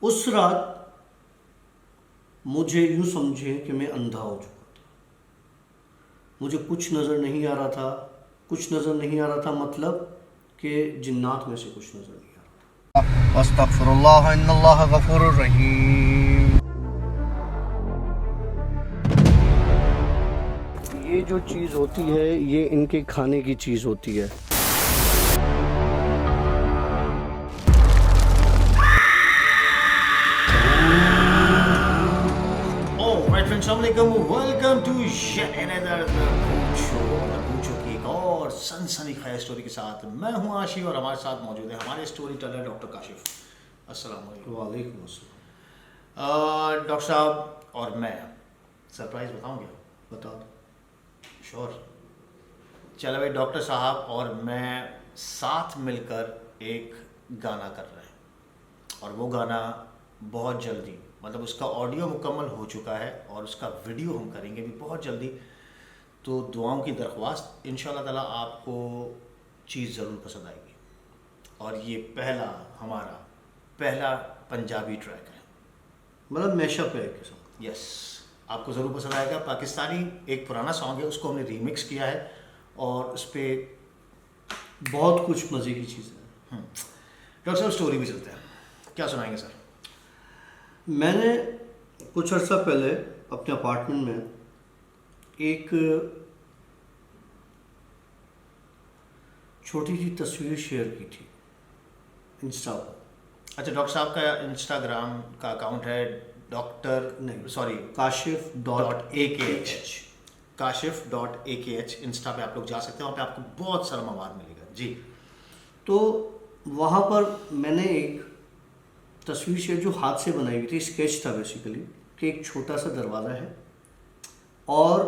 उस रात मुझे यूँ समझे कि मैं अंधा हो चुका था। मुझे कुछ नज़र नहीं आ रहा था। कुछ नज़र नहीं आ रहा था मतलब कि जिन्नात में से कुछ नज़र नहीं आ रहा था। अस्तगफिरुल्लाह इन्नल्लाह गफूरुर रहीम। ये जो चीज़ होती है ये इनके खाने की चीज़ होती है। Welcome to yet another The Boot Show। The Boot Show की एक और सनसनी खैर स्टोरी के साथ मैं हूं आशी और हमारे साथ मौजूद है हमारे स्टोरी टेलर डॉक्टर काशिफ। अस्सलाम वालेकुम। डॉक्टर साहब और मैं सरप्राइज बताऊंगे, बता दो। श्योर। चलो भाई, डॉक्टर साहब और मैं साथ मिलकर एक गाना कर रहे हैं और वो गाना बहुत जल्दी, मतलब उसका ऑडियो मुकम्मल हो चुका है और उसका वीडियो हम करेंगे भी बहुत जल्दी। तो दुआओं की दरख्वास्त, इंशाल्लाह ताला आपको चीज़ ज़रूर पसंद आएगी। और ये हमारा पहला पंजाबी ट्रैक है, मतलब मैशअप है किस्म। यस, आपको ज़रूर पसंद आएगा। पाकिस्तानी एक पुराना सॉन्ग है, उसको हमने रीमिक्स किया है और उस पर बहुत कुछ मज़े की चीज़ें हैं। डॉक्टर साहब, स्टोरी भी चलते हैं, क्या सुनाएंगे सर? मैंने कुछ अर्सा पहले अपने अपार्टमेंट में एक छोटी सी तस्वीर शेयर की थी इंस्टा पर। अच्छा, डॉक्टर साहब का इंस्टाग्राम का अकाउंट है काशिफ.akh। काशिफ.akh इंस्टा पे आप लोग जा सकते हैं, वहाँ पे आपको बहुत सारा मवाद मिलेगा जी। तो वहाँ पर मैंने एक तस्वीर शेयर जो हाथ से बनाई हुई थी, स्केच था बेसिकली, कि एक छोटा सा दरवाज़ा है और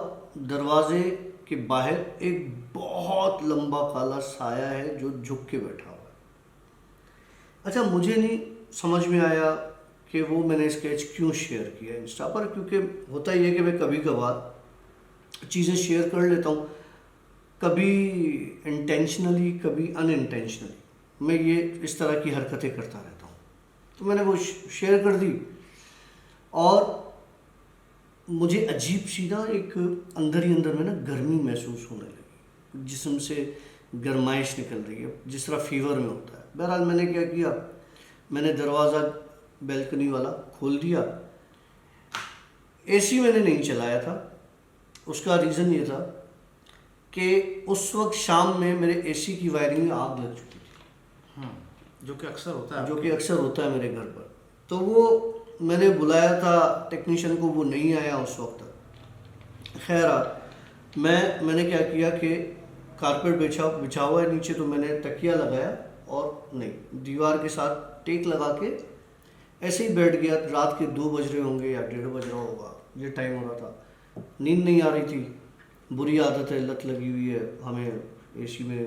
दरवाजे के बाहर एक बहुत लंबा काला साया है जो झुक के बैठा हुआ है। अच्छा, मुझे नहीं समझ में आया कि वो मैंने स्केच क्यों शेयर किया इंस्टा पर, क्योंकि होता ही है कि मैं कभी कभार चीज़ें शेयर कर लेता हूँ, कभी इंटेंशनली कभी अनइंटेंशनली। मैं ये इस तरह की हरकतें करता रहता हूँ। तो मैंने वो शेयर कर दी और मुझे अजीब सी ना एक अंदर ही अंदर में ना गर्मी महसूस होने लगी, जिस्म से गर्माइश निकल रही है, जिस तरह फीवर में होता है। बहरहाल मैंने क्या किया, मैंने दरवाज़ा बैल्कनी वाला खोल दिया। एसी मैंने नहीं चलाया था, उसका रीज़न ये था कि उस वक्त शाम में मेरे एसी की वायरिंग में आग लग चुकी थी, जो कि अक्सर होता है मेरे घर पर। तो वो मैंने बुलाया था टेक्नीशियन को, वो नहीं आया उस वक्त तक। खैर मैंने क्या किया कि कारपेट बिछा हुआ है नीचे, तो मैंने तकिया लगाया और नहीं, दीवार के साथ टेक लगा के ऐसे ही बैठ गया। रात के 2 बज रहे होंगे या 1:30 बज रहा होगा, ये टाइम हो रहा था। नींद नहीं आ रही थी, बुरी आदत है, लत लगी हुई है हमें एसी में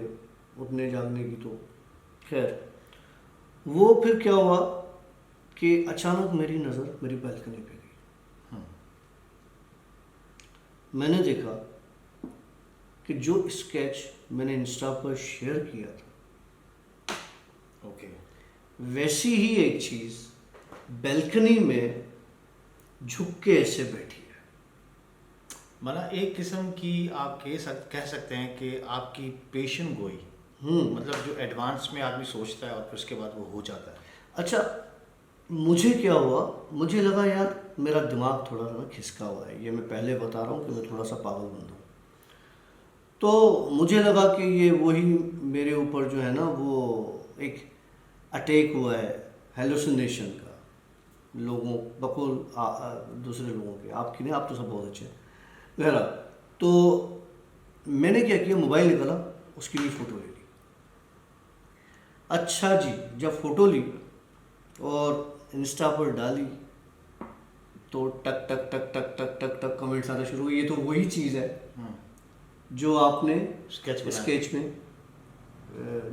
उठने जागने की। तो खैर वो फिर क्या हुआ कि अचानक मेरी नज़र मेरी बालकनी पे गई। मैंने देखा कि जो स्केच मैंने इंस्टा पर शेयर किया था, वैसी ही एक चीज़ बालकनी में झुक के ऐसे बैठी है। मतलब एक किस्म की आप कह सकते हैं कि आपकी पेशन गोई, मतलब जो एडवांस में आदमी सोचता है और फिर उसके बाद वो हो जाता है। अच्छा, मुझे क्या हुआ, मुझे लगा यार मेरा दिमाग थोड़ा सा खिसका हुआ है। ये मैं पहले बता रहा हूँ कि मैं थोड़ा सा पागल बंदा हूँ। तो मुझे लगा कि ये वही मेरे ऊपर जो है ना वो एक अटैक हुआ है हेलुसिनेशन का, लोगों बकुल दूसरे लोगों के, आपकी नहीं, आप तो सब बहुत अच्छे हैं। बहरा तो मैंने क्या किया, मोबाइल निकाला, उसकी भी फ़ोटो ले ली। अच्छा जी, जब फ़ोटो ली और इंस्टा पर डाली तो टक टक टक टक टक टक टक कमेंट्स आना शुरू हुए। ये तो वही चीज़ है जो आपने स्केच में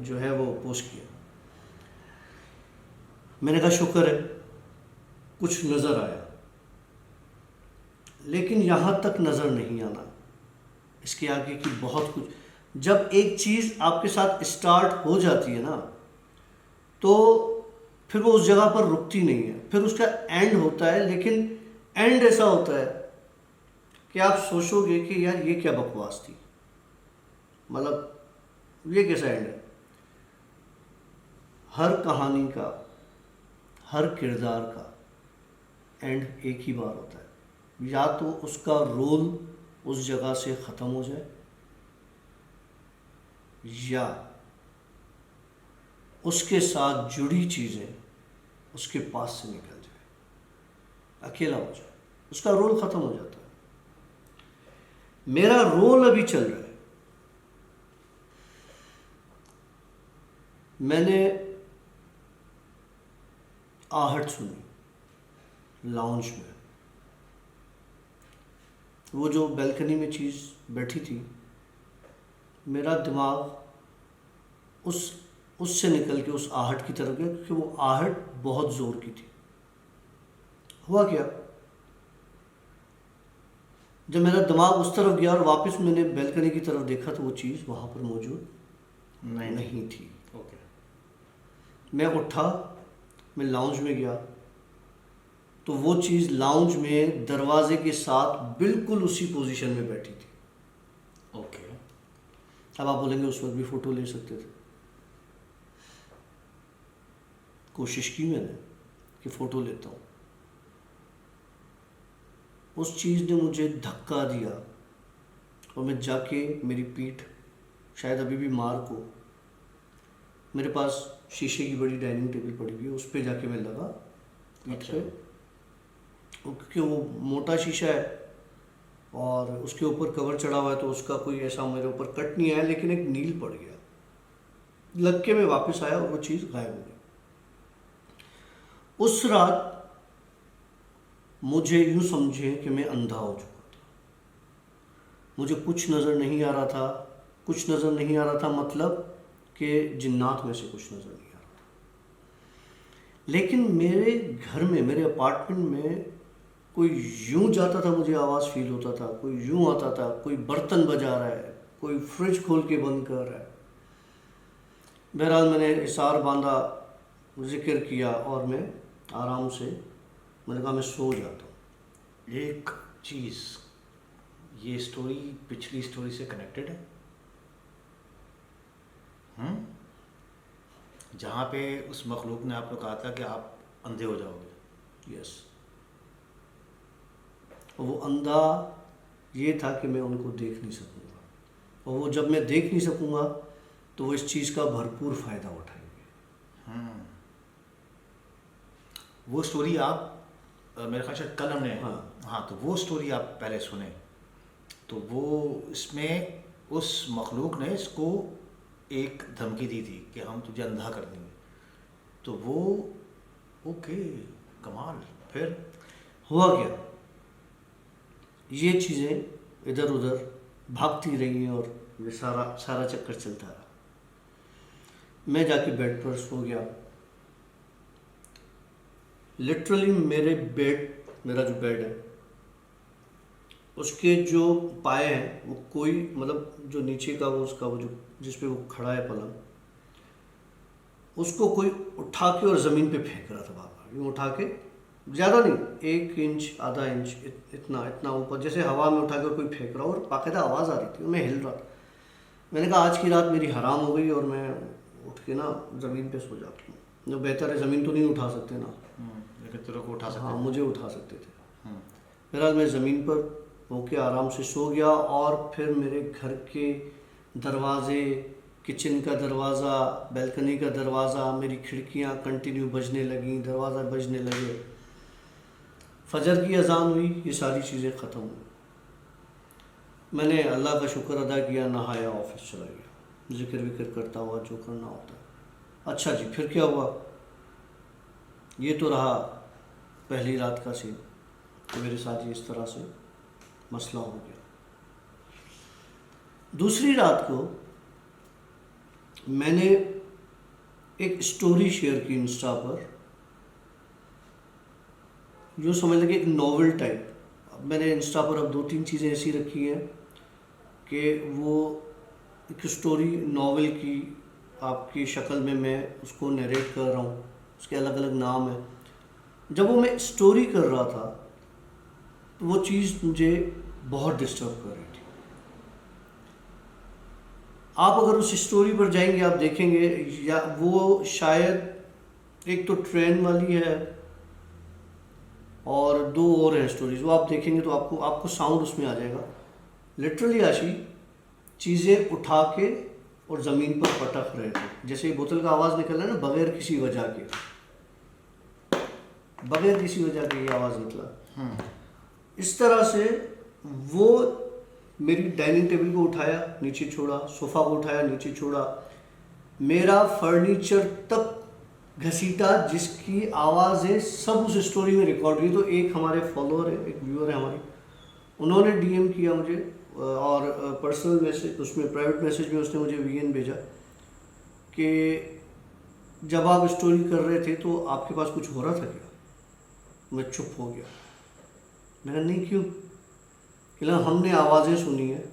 जो है वो पोस्ट किया। मैंने कहा शुक्र है कुछ नज़र आया, लेकिन यहाँ तक नज़र नहीं आना, इसके आगे की बहुत कुछ। जब एक चीज़ आपके साथ स्टार्ट हो जाती है ना, तो फिर वो उस जगह पर रुकती नहीं है, फिर उसका एंड होता है, लेकिन एंड ऐसा होता है कि आप सोचोगे कि यार ये क्या बकवास थी, मतलब ये कैसा एंड है। हर कहानी का, हर किरदार का एंड एक ही बार होता है, या तो उसका रोल उस जगह से ख़त्म हो जाए, या उसके साथ जुड़ी चीज़ें उसके पास से निकल जाए, अकेला हो जाए, उसका रोल ख़त्म हो जाता है। मेरा रोल अभी चल रहा है। मैंने आहट सुनी लाउंज में, वो जो बैल्कनी में चीज़ बैठी थी, मेरा दिमाग उससे निकल के उस आहट की तरफ गया, क्योंकि वो आहट बहुत ज़ोर की थी। हुआ क्या, जब मेरा दिमाग उस तरफ गया और वापस मैंने बैल्कनी की तरफ देखा तो वो चीज़ वहाँ पर मौजूद नहीं थी। ओके। मैं उठा, मैं लाउंज में गया, तो वो चीज़ लाउंज में दरवाजे के साथ बिल्कुल उसी पोजीशन में बैठी थी। ओके। अब आप बोलेंगे उस वक्त भी फ़ोटो ले सकते थे। कोशिश की मैंने कि फ़ोटो लेता हूँ। उस चीज़ ने मुझे धक्का दिया और मैं जाके, मेरी पीठ शायद अभी भी मार को, मेरे पास शीशे की बड़ी डाइनिंग टेबल पड़ी हुई है, उस पर जाके मैं लगा पीठ पे, क्योंकि वो मोटा शीशा है और उसके ऊपर कवर चढ़ा हुआ है, तो उसका कोई ऐसा मेरे यूपर कट नहीं आया, लेकिन एक नील पड़ गया। लग के मैं वापस आया और वो चीज़ गायब हो गई। उस रात मुझे यूँ समझे कि मैं अंधा हो चुका था। मुझे कुछ नज़र नहीं आ रहा था, कुछ नज़र नहीं आ रहा था, मतलब कि जिन्नात में से कुछ नज़र नहीं आ रहा था। लेकिन मेरे घर में, मेरे अपार्टमेंट में कोई यूँ जाता था, मुझे आवाज़ फील होता था, कोई यूँ आता था, कोई बर्तन बजा रहा है, कोई फ्रिज खोल के बंद कर रहा है। बहरहाल मैंने इशार बांधा, जिक्र किया और मैं आराम से, मैंने कहा मैं सो जाता हूँ। एक चीज़, ये स्टोरी पिछली स्टोरी से कनेक्टेड है। जहाँ पे उस मखलूक ने आपको कहा था कि आप अंधे हो जाओगे। यस, और वो अंधा ये था कि मैं उनको देख नहीं सकूँगा, और वो जब मैं देख नहीं सकूँगा तो वो इस चीज़ का भरपूर फ़ायदा उठाएंगे। वो स्टोरी आप मेरे ख्याल से कल हमने, हाँ। हाँ, तो वो स्टोरी आप पहले सुने। तो वो इसमें उस मखलूक ने इसको एक धमकी दी थी कि हम तुझे अंधा कर देंगे। तो वो ओके, कमाल। फिर हुआ क्या, ये चीज़ें इधर उधर भागती रही और ये सारा चक्कर चलता रहा। मैं जाके बेड पर सो गया। लिटरली मेरा जो बेड है, उसके जो पाए हैं वो कोई, मतलब जो नीचे का वो उसका वो जो जिस पे वो खड़ा है पलंग, उसको कोई उठा के और ज़मीन पे फेंक रहा था बाबा, यूँ उठा के, ज़्यादा नहीं, 1 इंच आधा इंच इतना ऊपर, जैसे हवा में उठा कर कोई फेंक रहा, और बाकायदा आवाज़ आ रही थी, मैं हिल रहा था। मैंने कहा आज की रात मेरी हराम हो गई और मैं उठ के ना ज़मीन पे सो जाता हूँ। जो बेहतर है, ज़मीन तो नहीं उठा सकते ना, लेकिन तेरे को उठा सकते हाँ, थे। मुझे उठा सकते थे। बहरहाल मैं ज़मीन पर होके आराम से सो गया, और फिर मेरे घर के दरवाजे, किचन का दरवाज़ा, बैल्कनी का दरवाज़ा, मेरी खिड़कियाँ कंटिन्यू बजने लगीं, दरवाज़ा बजने लगे। फजर की अजान हुई, ये सारी चीज़ें ख़त्म हुई। मैंने अल्लाह का शुक्र अदा किया, नहाया, ऑफिस चला गया, जिक्र विक्र करता हुआ जो करना होता है। अच्छा जी, फिर क्या हुआ, ये तो रहा पहली रात का सीन, तो मेरे साथ ये इस तरह से मसला हो गया। दूसरी रात को मैंने एक स्टोरी शेयर की इंस्टा पर, जो समझ लगे एक नॉवेल टाइप। अब मैंने इंस्टा पर अब 2-3 चीज़ें ऐसी रखी हैं कि वो एक स्टोरी नॉवेल की आपकी शक्ल में मैं उसको नरेट कर रहा हूँ, उसके अलग अलग नाम है। जब वो मैं स्टोरी कर रहा था तो वो चीज़ मुझे बहुत डिस्टर्ब कर रही थी। आप अगर उस स्टोरी पर जाएंगे आप देखेंगे, या वो शायद एक तो ट्रेन वाली है और दो और है स्टोरीज, वो आप देखेंगे तो आपको साउंड उसमें आ जाएगा। लिटरली आशी चीज़ें उठा के और ज़मीन पर पटक रहे थे, जैसे बोतल का आवाज़ निकल रहा है ना, बगैर किसी वजह के, बगैर किसी वजह के ये आवाज़ निकला। इस तरह से वो मेरी डाइनिंग टेबल को उठाया नीचे छोड़ा, सोफ़ा को उठाया नीचे छोड़ा, मेरा फर्नीचर तक घसीटा, जिसकी आवाज़ें सब उस स्टोरी में रिकॉर्ड हुई। तो एक हमारे फॉलोअर है, एक व्यूअर है हमारे, उन्होंने डीएम किया मुझे और पर्सनल मैसेज, उसमें प्राइवेट मैसेज में उसने मुझे वीएन भेजा कि जब आप स्टोरी कर रहे थे तो आपके पास कुछ हो रहा था क्या? मैं चुप हो गया। मैंने नहीं, क्यों? कि हमने आवाज़ें सुनी है,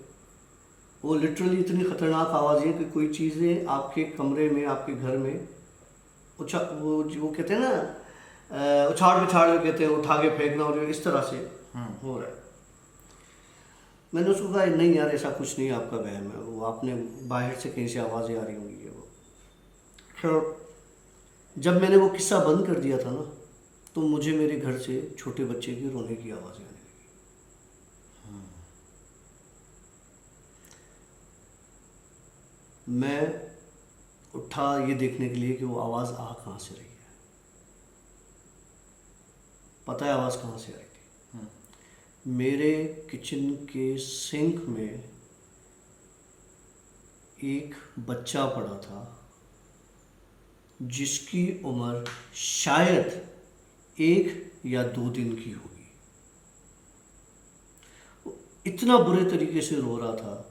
वो लिटरली इतनी ख़तरनाक आवाज़ें हैं कि कोई चीज़ें आपके कमरे में, आपके घर में वो कहते हैं ना, उछाड़ पिछाड़ के कहते हैं, उठा के फेंकना, और इस तरह से हो रहा है। मैंने उसको कहा नहीं यार ऐसा कुछ नहीं, आपका वहम है, वो आपने बाहर से कहीं से आवाज़ें आ रही होंगी। वो खैर जब मैंने वो किस्सा बंद कर दिया था ना, तो मुझे मेरे घर से छोटे बच्चे की रोने की आवाज़ें आने लगी। मैं उठा ये देखने के लिए कि वो आवाज़ आ कहाँ से रही है। पता है आवाज़ कहाँ से आ रही थी? मेरे किचन के सिंक में एक बच्चा पड़ा था जिसकी उम्र शायद 1 या 2 दिन की होगी। वो इतना बुरे तरीके से रो रहा था।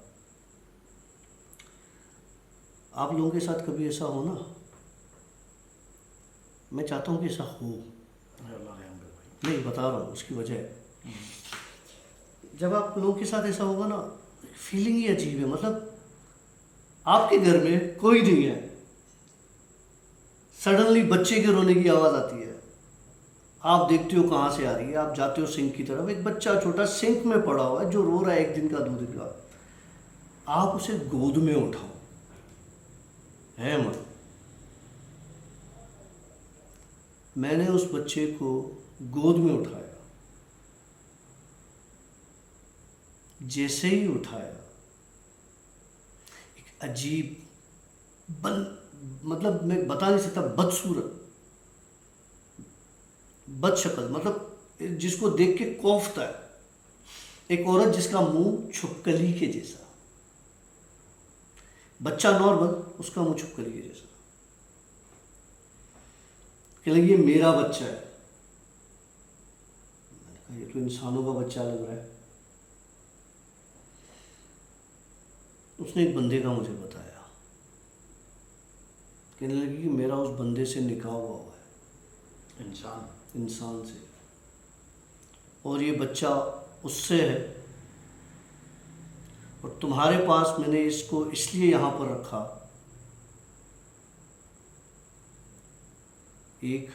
आप लोगों के साथ कभी ऐसा हो ना, मैं चाहता हूँ कि ऐसा हो। नहीं बता रहा हूँ उसकी वजह है। जब आप लोगों के साथ ऐसा होगा ना, फीलिंग ही अजीब है। मतलब आपके घर में कोई नहीं है, सडनली बच्चे के रोने की आवाज़ आती है, आप देखते हो कहाँ से आ रही है, आप जाते हो सिंक की तरफ, एक बच्चा छोटा सिंक में पड़ा हुआ है जो रो रहा है 1 दिन का 2 दिन का, आप उसे गोद में उठाओ, है मत। मैंने उस बच्चे को गोद में उठाया, जैसे ही उठाया एक अजीब मतलब मैं बता नहीं सकता, बदसूरत, बदशक्ल, मतलब जिसको देख के खौफता है। एक औरत जिसका मुंह छुपकली के जैसा, बच्चा नॉर्मल, उसका मुंह छुपकली के जैसा। कह लगी ये मेरा बच्चा है। मैंने कहा ये तो इंसानों का बच्चा लग रहा है। उसने एक बंदे का मुझे बताया, कहने लगी कि मेरा उस बंदे से निकाह हुआ है, इंसान से, और ये बच्चा उससे है, और तुम्हारे पास मैंने इसको इसलिए यहाँ पर रखा, एक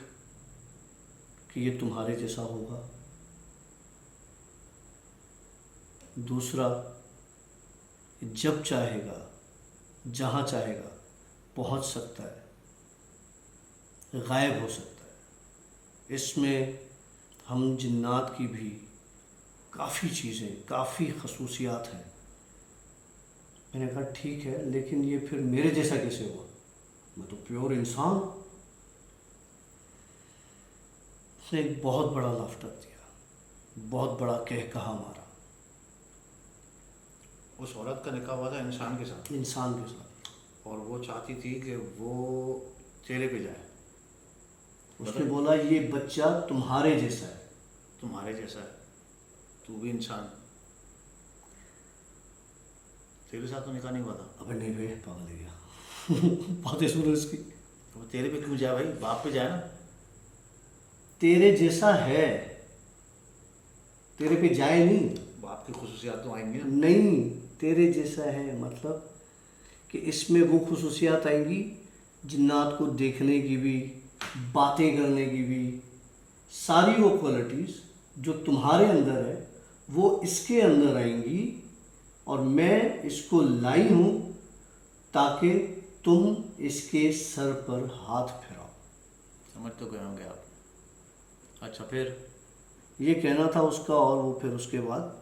कि ये तुम्हारे जैसा होगा, दूसरा जब चाहेगा जहाँ चाहेगा पहुँच सकता है, गायब हो सकता है। इसमें हम जिन्नात की भी काफ़ी चीज़ें, काफ़ी खसूसियात हैं। मैंने कहा ठीक है, लेकिन ये फिर मेरे जैसा कैसे हुआ, मैं तो प्योर इंसान। उसने एक बहुत बड़ा लाफ्टर दिया, बहुत बड़ा कह कहा मारा। उस औरत का निकाह हुआ था इंसान के साथ, और वो चाहती थी कि वो चेहरे पे जाए। उसने बोला ये बच्चा तुम्हारे जैसा है, तू भी इंसान, तेरे साथ तो निकाह नहीं हुआ था। अबे नहीं भाई, पागल है क्या बातें सुनो इसकी। वो तेरे पे क्यों जाए भाई, बाप पे जाए ना। तेरे जैसा है, तेरे पे जाए नहीं, बाप की खुसूसियात तो आएंगी ना। नहीं तेरे जैसा है, मतलब कि इसमें वो खुसूसियात आएंगी जिन्नात को देखने की भी, बातें करने की भी, सारी वो क्वालिटीज़ जो तुम्हारे अंदर है वो इसके अंदर आएंगी, और मैं इसको लाई हूँ ताकि तुम इसके सर पर हाथ फिराओ। समझ तो गए होंगे आप। अच्छा फिर? ये कहना था उसका, और वो फिर उसके बाद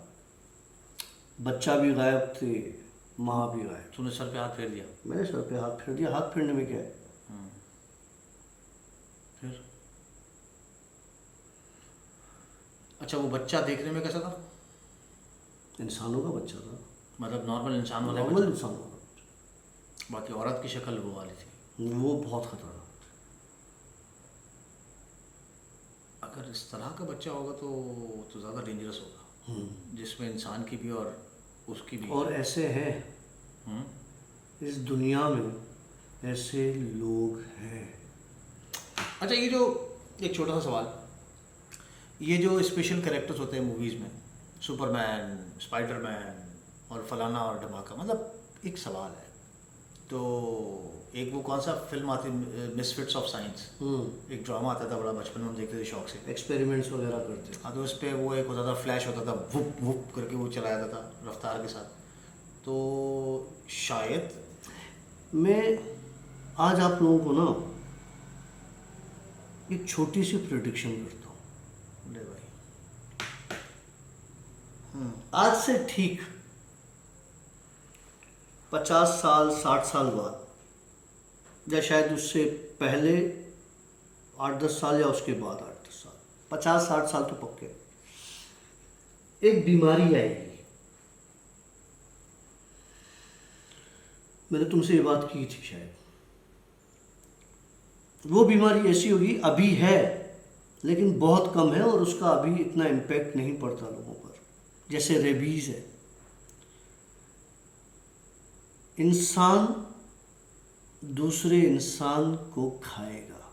बच्चा भी गायब थे, माँ भी गायब। तूने सर पे हाथ फेर दिया? मैंने सर पे हाथ फेर दिया। हाथ फेरने में क्या है? फिर? अच्छा वो बच्चा देखने में कैसा था? इंसानों का बच्चा था, मतलब नॉर्मल इंसान वाला नॉर्मल बच्चा? इंसान का बाकी औरत की शक्ल वो वाली थी? बच्चा। वो बहुत खतरनाक। अगर इस तरह का बच्चा होगा तो ज़्यादा डेंजरस होगा, जिसमें इंसान की भी और उसकी भी। और ऐसे हैं हम्म? इस दुनिया में, ऐसे लोग हैं। अच्छा ये जो एक छोटा सा सवाल, ये जो स्पेशल कैरेक्टर्स होते हैं मूवीज़ में, सुपरमैन, स्पाइडरमैन और फलाना और धमाका, मतलब एक सवाल है, तो एक वो कौन सा फिल्म आती, मिसफिट्स ऑफ साइंस, एक ड्रामा आता था बड़ा, बचपन में हम देखते थे शौक से। एक्सपेरिमेंट्स वगैरह करते। हाँ तो उस पर वो एक होता था, फ्लैश होता था, वुप वुप करके वो चला जाता था रफ्तार के साथ। तो शायद मैं आज आप लोगों को ना एक छोटी सी प्रेडिक्शन करता हूँ। ले भाई। आज से ठीक 50 साल 60 साल बाद, या शायद उससे पहले 8-10 साल, या उसके बाद 8-10 साल, 50-60 साल तो पक्के, एक बीमारी आएगी। मैंने तुमसे ये बात की थी शायद। वो बीमारी ऐसी होगी, अभी है लेकिन बहुत कम है, और उसका अभी इतना इम्पैक्ट नहीं पड़ता लोगों पर, जैसे रेबीज है। इंसान दूसरे इंसान को खाएगा,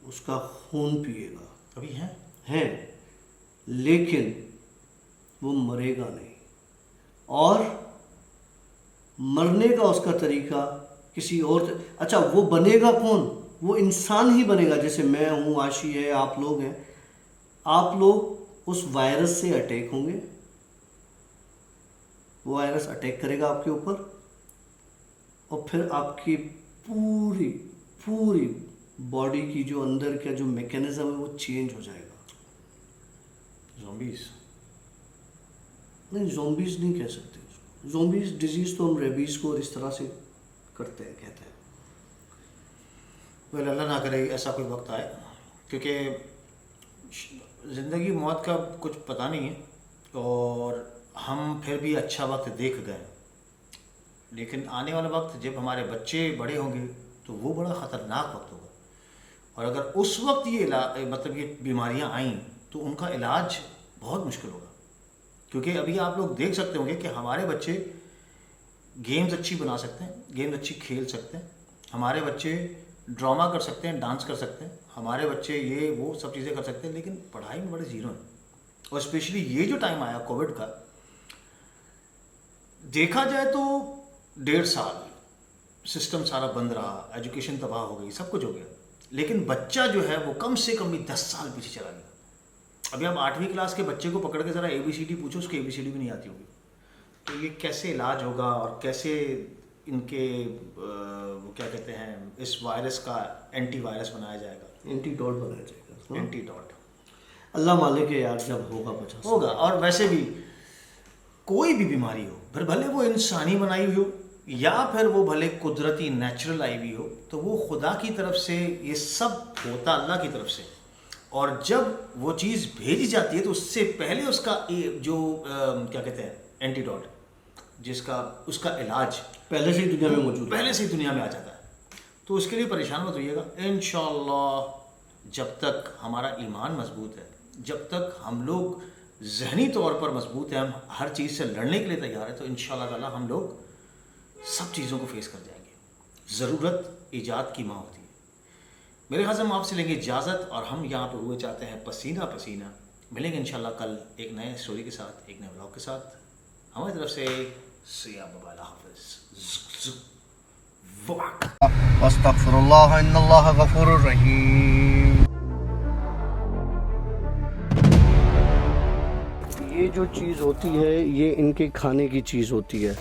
उसका खून पिएगा, अभी है? है, लेकिन वो मरेगा नहीं, और मरने का उसका तरीका किसी और अच्छा, वो बनेगा कौन? वो इंसान ही बनेगा, जैसे मैं हूँ, आशी है, आप लोग हैं। आप लोग उस वायरस से अटैक होंगे, वो वायरस अटैक करेगा आपके ऊपर, और फिर आपकी पूरी पूरी बॉडी की जो अंदर का जो मैकेनिज्म है वो चेंज हो जाएगा। ज़ॉम्बीज़? नहीं, ज़ॉम्बीज़ नहीं कह सकते उसको। ज़ॉम्बीज़ डिजीज़ तो हम रेबीज़ को और इस तरह से करते हैं, कहते हैं। वेल अल्लाह ना करे ऐसा कोई वक्त आए, क्योंकि ज़िंदगी मौत का कुछ पता नहीं है, और हम फिर भी अच्छा वक्त देख गए, लेकिन आने वाला वक्त जब हमारे बच्चे बड़े होंगे तो वो बड़ा ख़तरनाक वक्त होगा। और अगर उस वक्त ये मतलब ये बीमारियां आईं तो उनका इलाज बहुत मुश्किल होगा, क्योंकि अभी आप लोग देख सकते होंगे कि हमारे बच्चे गेम्स अच्छी बना सकते हैं, गेम्स अच्छी खेल सकते हैं, हमारे बच्चे ड्रामा कर सकते हैं, डांस कर सकते हैं, हमारे बच्चे ये वो सब चीज़ें कर सकते हैं, लेकिन पढ़ाई में बड़े ज़ीरो हैं। और स्पेशली ये जो टाइम आया कोविड का, देखा जाए तो 1.5 साल सिस्टम सारा बंद रहा, एजुकेशन तबाह हो गई, सब कुछ हो गया, लेकिन बच्चा जो है वो कम से कम भी 10 साल पीछे चला गया। अभी आप 8वीं क्लास के बच्चे को पकड़ के ज़रा ABCD पूछो, उसको ABCD भी नहीं आती होगी। तो ये कैसे इलाज होगा, और कैसे इनके वो क्या कहते हैं, इस वायरस का एंटीवायरस बनाया जाएगा, एंटीडोट बनाया जाएगा। एंटीडोट। अल्लाह मालिक है यार, जब होगा 50 होगा। और वैसे भी कोई भी बीमारी हो, फिर भले वो इंसानी बनाई हुई हो या फिर वो भले कुदरती नेचुरल आई हुई हो, तो वो खुदा की तरफ से ये सब होता, अल्लाह की तरफ से। और जब वो चीज़ भेजी जाती है तो उससे पहले उसका जो क्या कहते हैं एंटीडोट, जिसका उसका इलाज पहले से ही दुनिया में मौजूद है, पहले से ही दुनिया में आ जाता है। तो उसके लिए परेशान मत होइएगा। इंशाअल्लाह जब तक हमारा ईमान मजबूत है, जब तक हम लोग ज़हनी तौर पर मजबूत हैं, हम हर चीज़ से लड़ने के लिए तैयार है, तो इंशाअल्लाह ताला हम लोग सब चीज़ों को फेस कर जाएंगे। ज़रूरत ईजाद की माँ होती है। मेरे ख्याल से हम आपसे लेंगे इजाज़त, और हम यहाँ पर हुए चाहते हैं पसीना पसीना। मिलेंगे इंशाअल्लाह कल एक नए स्टोरी के साथ, एक नए ब्लॉग के साथ। हमारी तरफ से सिया बाबा, अल्लाह हाफ़िज़। अस्तगफिरुल्लाह इन्नल्लाह गफूरुर रहीम। ये जो चीज़ होती है ये इनके खाने की चीज़ होती है।